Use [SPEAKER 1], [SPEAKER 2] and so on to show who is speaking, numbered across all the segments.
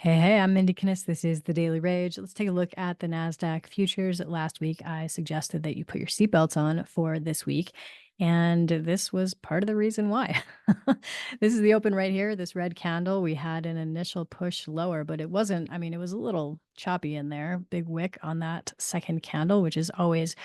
[SPEAKER 1] Hey, I'm Mindy Kinnis. This is the Daily Rage. Let's take a look at the NASDAQ futures. Last week, I suggested that you put your seatbelts on for this week, and this was part of the reason why. This is the open right here, this red candle. We had an initial push lower, but it wasn't, I mean, it was a little choppy in there. Big wick on that second candle, which is always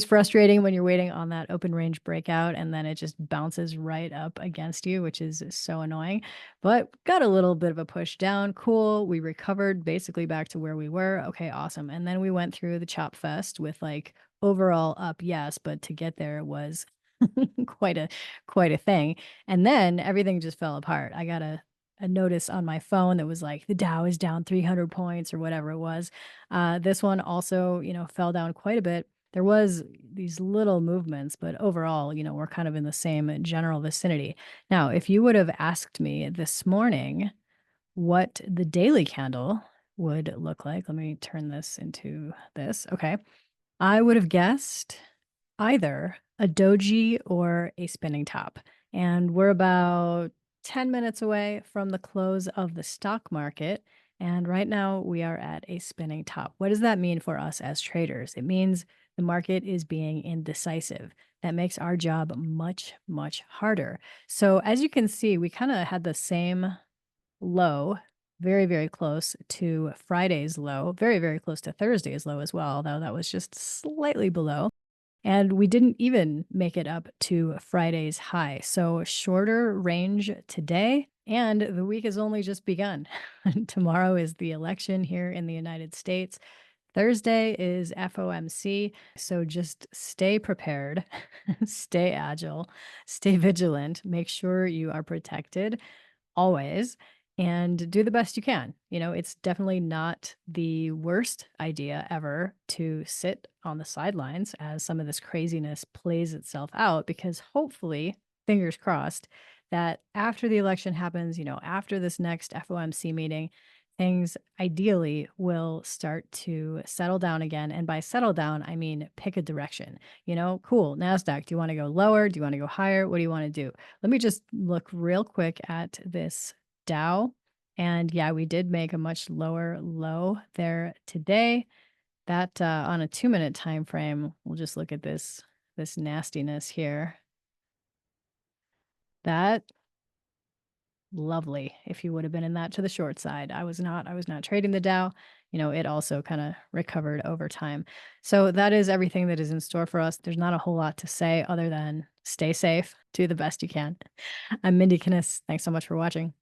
[SPEAKER 1] frustrating when you're waiting on that open range breakout, and then it just bounces right up against you, which is so annoying. But got a little bit of a push down. Cool. We recovered basically back to where we were. Okay, awesome. And then we went through the chop fest with like overall up, yes, but to get there was quite a quite a thing. And then everything just fell apart. I got a notice on my phone that was like the Dow is down 300 points or whatever it was. This one also, fell down quite a bit. There was these little movements, but overall, we're kind of in the same general vicinity. Now, if you would have asked me this morning what the daily candle would look like, let me turn this into this. Okay. I would have guessed either a doji or a spinning top. And we're about 10 minutes away from the close of the stock market. And right now we are at a spinning top. What does that mean for us as traders? It means the market is being indecisive. That makes our job much, much harder. So as you can see, we kind of had the same low, very, very close to Friday's low, very, very close to Thursday's low as well, although that was just slightly below. And we didn't even make it up to Friday's high. So shorter range today, and the week has only just begun. Tomorrow is the election here in the United States. Thursday is FOMC. So just stay prepared, stay agile, stay vigilant, make sure you are protected always, and do the best you can. It's definitely not the worst idea ever to sit on the sidelines as some of this craziness plays itself out, because hopefully, fingers crossed, that after the election happens, after this next FOMC meeting, things ideally will start to settle down again. And by settle down, I mean pick a direction. Cool, NASDAQ, do you want to go lower? Do you want to go higher? What do you want to do? Let me just look real quick at this Dow. And yeah, we did make a much lower low there today. That on a 2-minute time frame, we'll just look at this nastiness here. That lovely if you would have been in that to the short side. I was not trading the Dow. It also kind of recovered over time. So that is everything that is in store for us. There's not a whole lot to say other than stay safe, do the best you can. I'm Mindy Kinnis. Thanks so much for watching.